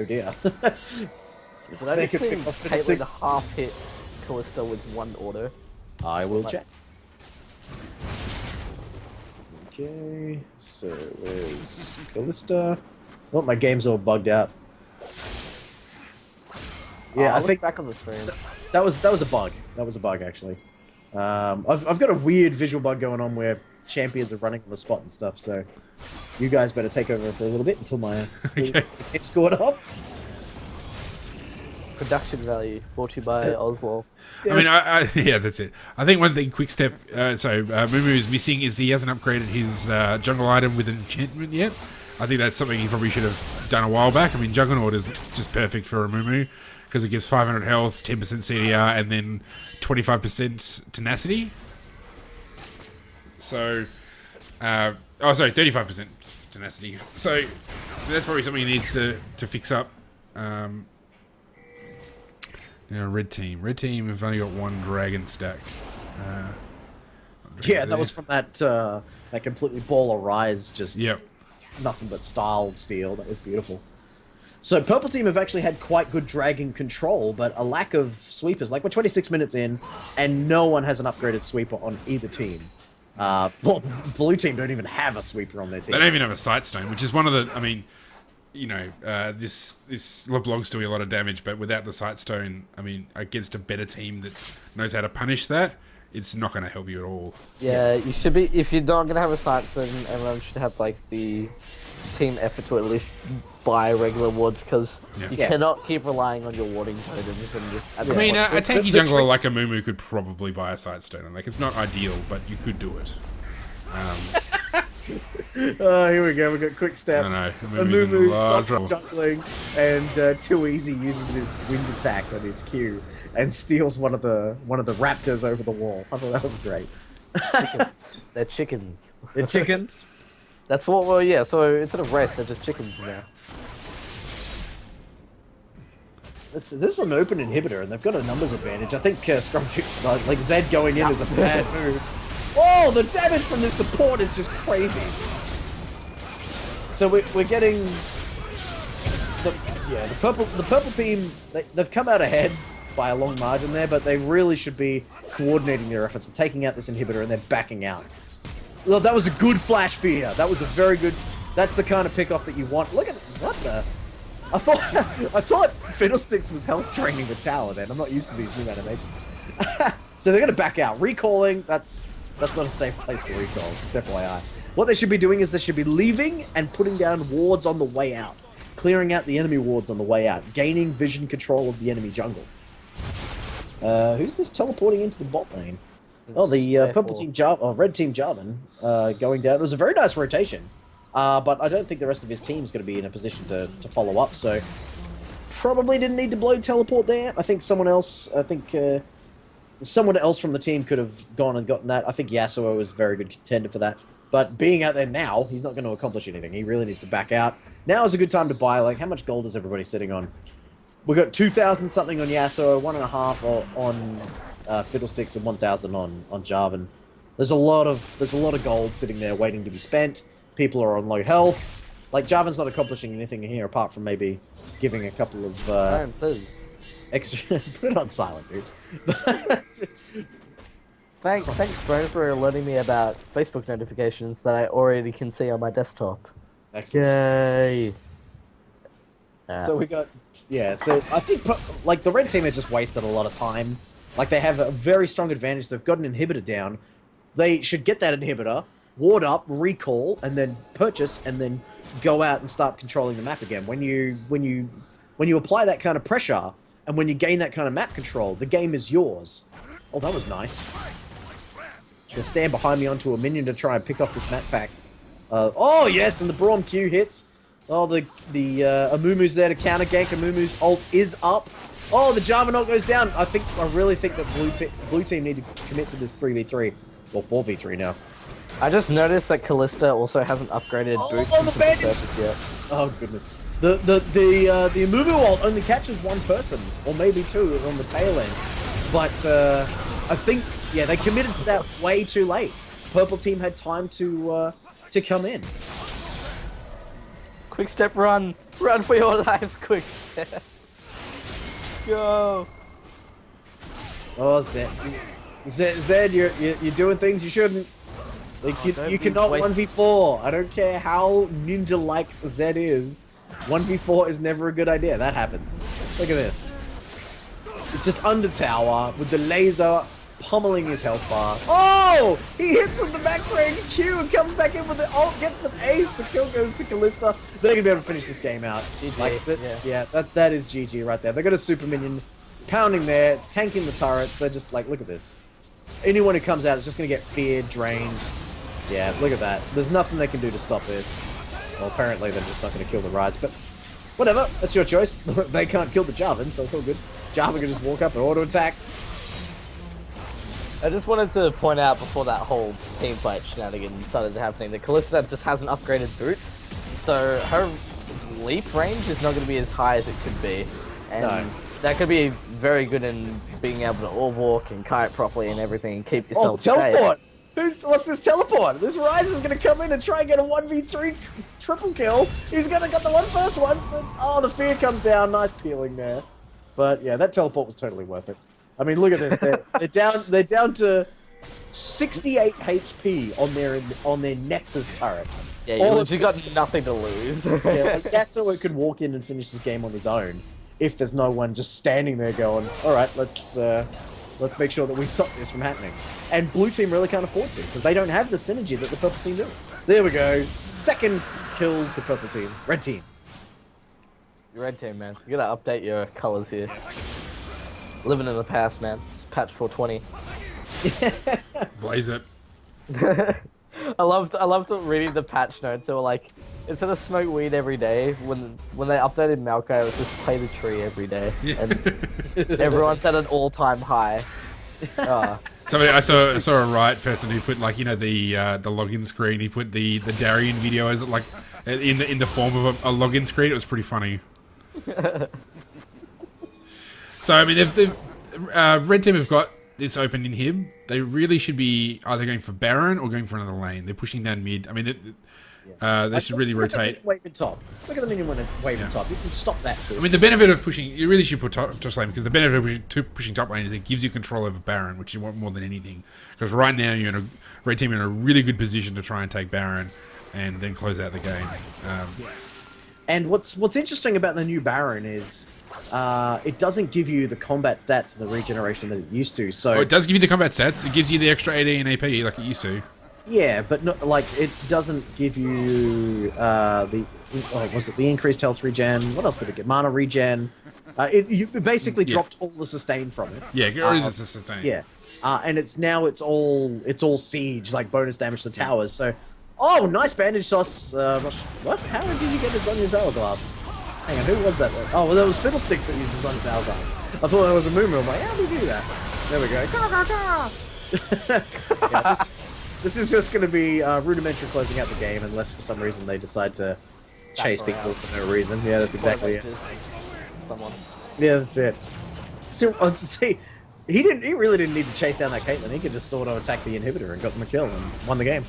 dear. Did I just see Caitlyn half hit Callisto with one auto? I will check. Okay, so where's Callista? Oh, my game's all bugged out. Yeah, I think back on the screen. That was a bug. That was a bug actually. I've got a weird visual bug going on where champions are running on the spot and stuff. So you guys better take over for a little bit until my game's caught up. Production value brought to you by Oslo. I mean, yeah, that's it. I think one thing Quickstep, Mumu is missing is he hasn't upgraded his jungle item with an enchantment yet. I think that's something he probably should have done a while back. I mean, Juggernaut is just perfect for a Mumu because it gives 500 health, 10% CDR, and then 25% tenacity. So, 35% tenacity. So that's probably something he needs to fix up. Now, red team have only got one dragon stack. Yeah, that was from that completely ball of rise, just nothing but styled steel. That was beautiful. So purple team have actually had quite good dragon control, but a lack of sweepers. Like, we're 26 minutes in, and no one has an upgraded sweeper on either team. Well, blue team don't even have a sweeper on their team. They don't even have a sightstone, which is one of the... I mean, you know, this LeBlanc's doing a lot of damage, but without the sightstone, I mean, against a better team that knows how to punish that, it's not going to help you at all. Yeah, you should be... If you're not going to have a sightstone, everyone should have, like, the team effort to at least buy regular wards, because you cannot keep relying on your warding totems in this. I mean, a tanky jungler like a Mumu could probably buy a sightstone. Like, it's not ideal, but you could do it. Oh, here we go. We got quick steps. I know. Mumu jungling, and Too Easy uses his wind attack on his Q and steals one of the raptors over the wall. I thought that was great. Chickens. They're chickens. They're chickens. That's what. Well, yeah. So instead of rest, they're just chickens now. This is an open inhibitor, and they've got a numbers advantage. I think like Zed going in is a bad move. Oh, the damage from this support is just crazy. So we're getting the purple team. They've come out ahead by a long margin there, but they really should be coordinating their efforts and taking out this inhibitor, and they're backing out. Well, that was a good flash spear. That was a very good. That's the kind of pickoff that you want. Look at what the. I thought Fiddlesticks was health training with tower. Then I'm not used to these new animations. So they're gonna back out. Recalling. That's not a safe place to recall. Just FYI. What they should be doing is they should be leaving and putting down wards on the way out, clearing out the enemy wards on the way out, gaining vision control of the enemy jungle. Who's this teleporting into the bot lane? Oh, the purple team red team Jarvan going down. It was a very nice rotation. But I don't think the rest of his team's going to be in a position to follow up, so probably didn't need to blow teleport there. I think someone else from the team could have gone and gotten that. I think Yasuo was a very good contender for that. But being out there now, he's not going to accomplish anything. He really needs to back out. Now is a good time to buy. Like, how much gold is everybody sitting on? We've got 2,000 something on Yasuo, 1.5 on Fiddlesticks, and 1,000 on Jarvan. There's a lot of gold sitting there waiting to be spent. People are on low health. Like, Jarvan's not accomplishing anything here apart from maybe giving a couple of extra. Put it on silent, dude. Thanks, bro, for alerting me about Facebook notifications that I already can see on my desktop. Excellent. Yay! So we got So I think like the red team have just wasted a lot of time. Like, they have a very strong advantage. They've got an inhibitor down. They should get that inhibitor, ward up, recall, and then purchase, and then go out and start controlling the map again. When you apply that kind of pressure, and when you gain that kind of map control, the game is yours. Oh, that was nice. Gonna stand behind me onto a minion to try and pick off this map pack. Oh yes, and the Braum Q hits. Oh, the Amumu's there to counter gank. Amumu's ult is up. Oh, the Jarvanok goes down. I really think that blue team need to commit to this 3v3 or 4v3 now. I just noticed that Callista also hasn't upgraded boots. Oh, the bandits! Yet. Oh goodness. The Amumu ult only catches one person or maybe two on the tail end, but I think they committed to that way too late. Purple team had time to come in. Quick step, run for your life, quick step. Go. Oh, Zed, you're doing things you shouldn't. Like, you cannot 1v4. I don't care how ninja-like Zed is. 1v4 is never a good idea. That happens. Look at this. It's just under tower with the laser pummeling his health bar. Oh! He hits with the max range Q and comes back in with the ult, gets an ace. The kill goes to Callista. They're gonna be able to finish this game out. GG. Like, that is GG right there. They got a super minion pounding there. It's tanking the turrets. They're just like, look at this. Anyone who comes out is just gonna get feared, drained. Yeah, look at that. There's nothing they can do to stop this. Well, apparently they're just not going to kill the Rise, but whatever. That's your choice. They can't kill the Jarvan, so it's all good. Jarvan can just walk up and auto-attack. I just wanted to point out before that whole team fight shenanigans started happening that Callista just hasn't upgraded boots, so her leap range is not going to be as high as it could be. And that could be very good in being able to orb walk and kite properly and everything and keep yourself safe. Teleport! What's this teleport? This Rise is going to come in and try and get a 1v3 triple kill. He's going to get the first one, but the fear comes down. Nice peeling there. But yeah, that teleport was totally worth it. I mean, look at this. They're down to 68 HP on their Nexus turret. Yeah, you literally got nothing to lose. Yeah, like Yasuo could walk in and finish this game on his own if there's no one just standing there going, all right, let's make sure that we stop this from happening. And blue team really can't afford to, because they don't have the synergy that the purple team do. There we go. Second kill to purple team. Red team. Red team, man. You gotta update your colors here. Living in the past, man. It's patch 420. Blaze it. I loved reading the patch notes. They were like, instead of smoke weed every day, when they updated Maokai, it was just play the tree every day. Yeah. And everyone's at an all-time high. Somebody, I saw a Riot person who put, like, you know, the login screen. He put the Darien video as like in the form of a login screen. It was pretty funny. So I mean, if Red Team have got this open in here, they really should be either going for Baron or going for another lane. They're pushing down mid. I mean, they should really rotate. Wave in top. Look at the minion wave in top. You can stop that too. I mean, the benefit of pushing, you really should put top lane, because the benefit of pushing top lane is it gives you control over Baron, which you want more than anything. Because right now Red Team are in a really good position to try and take Baron and then close out the game. And what's interesting about the new Baron is it doesn't give you the combat stats and the regeneration that it used to. So it does give you the combat stats. It gives you the extra AD and AP like it used to. Yeah, but not like it doesn't give you the increased health regen? What else did it get? Mana regen. You basically dropped all the sustain from it. Yeah, get rid of the sustain. Yeah, and it's all siege, like bonus damage to towers. So, nice bandage toss. What? How did you get this on your hourglass? Hang on, who was that? Oh, well, there was Fiddlesticks that used this on his hourglass. I thought there was a Moomoo. I'm like, how did he do that? There we go. Yeah, this is just going to be rudimentary closing out the game, unless for some reason they decide to chase people for no reason. Yeah, that's exactly it. Someone. Yeah, that's it. See, he really didn't need to chase down that Caitlyn. He could just auto attack the inhibitor and got them a kill and won the game.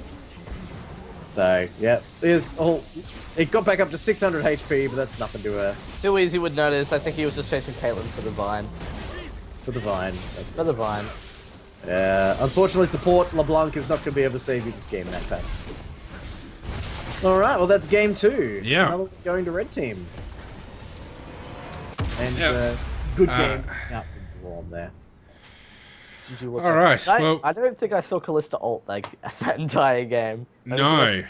So yeah, it got back up to 600 HP, but that's nothing to Too easy would notice. I think he was just chasing Caitlyn for the Vine. For the Vine. For the Vine. Unfortunately, support LeBlanc is not going to be able to save you this game in that pack. Alright, well that's game 2. Yeah. Now we're going to Red Team. And good game out from Braum there. Alright, well... I don't think I saw Callista ult that entire game. No.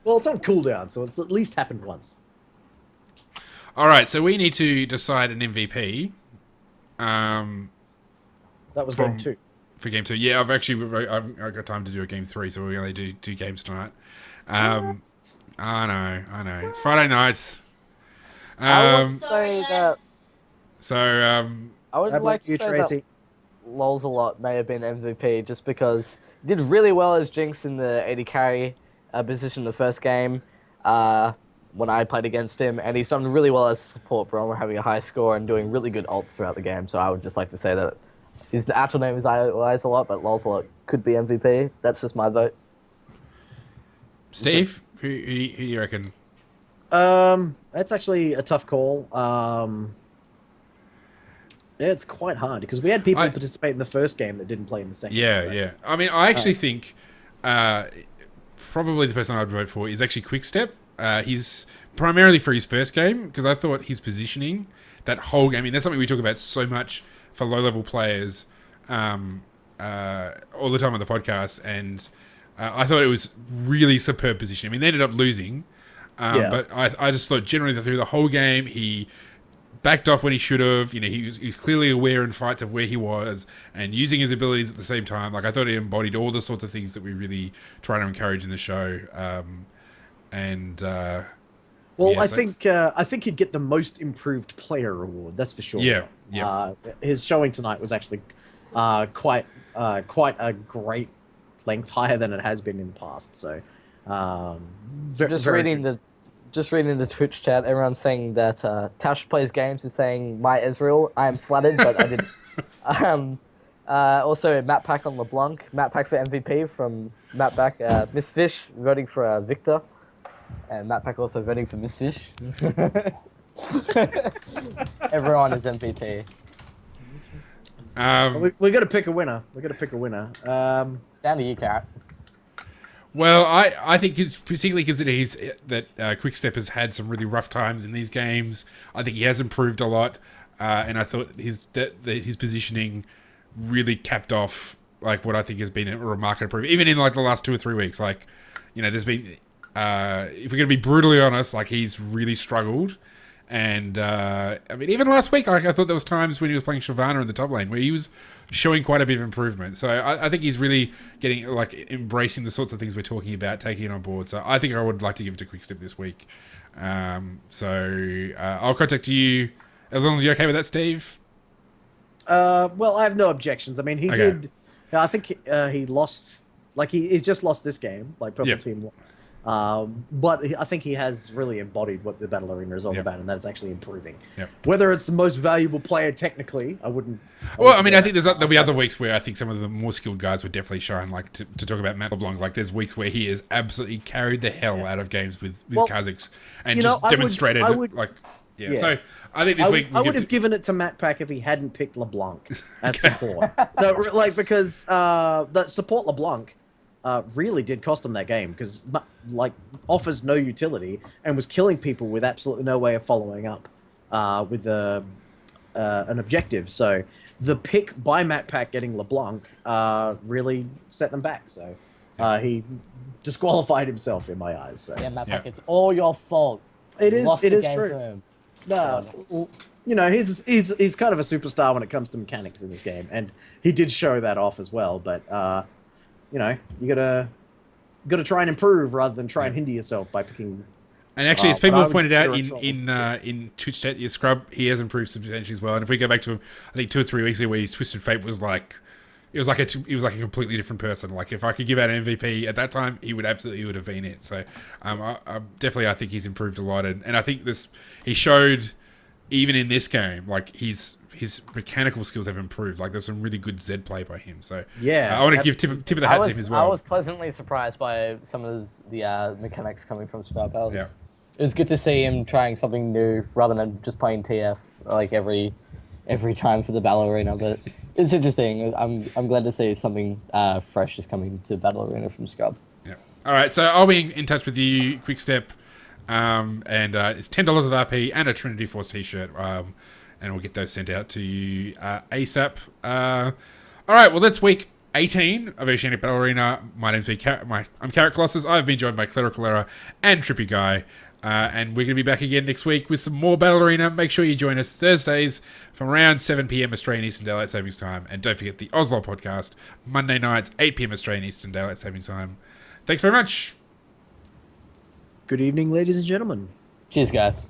Well, it's on cooldown, so it's at least happened once. Alright, so we need to decide an MVP. That was game 2. for game 2. Yeah, I've got time to do a game 3, so we only do 2 games tonight. I know. It's Friday night. I would say that. So, I would like to say Tracy? that Lols may have been MVP just because he did really well as Jinx in the 80 carry position in the first game when I played against him, and he's done really well as a support bro, having a high score and doing really good ults throughout the game. So I would just like to say that his actual name is Lies-a-Lot, but Lols could be MVP. That's just my vote. Steve, who do you reckon? That's actually a tough call. Yeah, it's quite hard because we had people participate in the first game that didn't play in the second. Yeah. I mean, I actually think probably the person I'd vote for is actually Quickstep. He's primarily for his first game because I thought his positioning that whole game. I mean, that's something we talk about so much for low-level players all the time on the podcast, and I thought it was really superb positioning. I mean, they ended up losing, but I just thought generally through the whole game he backed off when he should have. You know, he was clearly aware in fights of where he was and using his abilities at the same time. Like I thought he embodied all the sorts of things that we really try to encourage in the show. I think he'd get the most improved player award. That's for sure. Yeah. His showing tonight was actually quite a great length, higher than it has been in the past. So, Just reading the Twitch chat, everyone's saying that Tash Plays Games is saying, my Ezreal. I am flattered, but I didn't. Also, Matt Pack on LeBlanc. Matt Pack for MVP from Matt Pack. Miss Fish voting for Victor. And Matt Pack also voting for Miss Fish. Everyone is MVP. We're going to pick a winner. It's down to you, Carrot. Well, I think it's particularly considering that Quickstep has had some really rough times in these games. I think he has improved a lot, and I thought his positioning really capped off like what I think has been a remarkable improvement, even in like the last 2 or 3 weeks. Like, you know, there's been if we're going to be brutally honest, like he's really struggled. And I mean, even last week, like I thought there was times when he was playing Shyvana in the top lane where he was showing quite a bit of improvement. So I think he's really getting like embracing the sorts of things we're talking about, taking it on board. So I think I would like to give it to Quickstep this week. I'll contact you as long as you're okay with that, Steve. Well, I have no objections. I mean, he did. I think he lost. Like he's just lost this game. Like Purple Team won. But I think he has really embodied what the Battle Arena is all about, and that it's actually improving. Whether it's the most valuable player technically, I wouldn't. Well, I mean, I think there'll be other weeks where I think some of the more skilled guys would definitely shine. Like to talk about Matt LeBlanc, like there's weeks where he has absolutely carried the hell out of games with Kazakhs and just demonstrated So I think this week I would have given it to Matt Pack if he hadn't picked LeBlanc as support. No, like because the support LeBlanc. Really did cost him that game because like offers no utility and was killing people with absolutely no way of following up with an objective. So the pick by Matt Pack getting LeBlanc really set them back. So he disqualified himself in my eyes. So. Yeah, Matt Pack, it's all your fault. It is true. No, you know he's kind of a superstar when it comes to mechanics in this game, and he did show that off as well. But you know, you gotta try and improve rather than try and hinder yourself by picking. And actually, as people have pointed out in Twitch chat, your Scrub, he has improved substantially as well. And if we go back to, I think 2 or 3 weeks ago, where his Twisted Fate was like, he was like a completely different person. Like if I could give out an MVP at that time, he would have been it. So, I think he's improved a lot, and I think he showed even in this game, like his mechanical skills have improved. Like there's some really good Z play by him. So I want to give tip of the hat to him as well. I was pleasantly surprised by some of the mechanics coming from Scrub. It was good to see him trying something new rather than just playing TF like every time for the Battle Arena. But it's interesting. I'm glad to see something fresh is coming to Battle Arena from Scrub. Yeah. All right. So I'll be in touch with you, Quickstep, and it's $10 of RP and a Trinity Force T-shirt. And we'll get those sent out to you ASAP. All right, well, that's week 18 of Oceanic Battle Arena. My name's I'm Carrot Colossus. I've been joined by Clerical Error and Trippy Guy. And we're going to be back again next week with some more Battle Arena. Make sure you join us Thursdays from around 7 p.m. Australian Eastern Daylight Savings Time. And don't forget the Oslo podcast, Monday nights, 8 p.m. Australian Eastern Daylight Savings Time. Thanks very much. Good evening, ladies and gentlemen. Cheers, guys.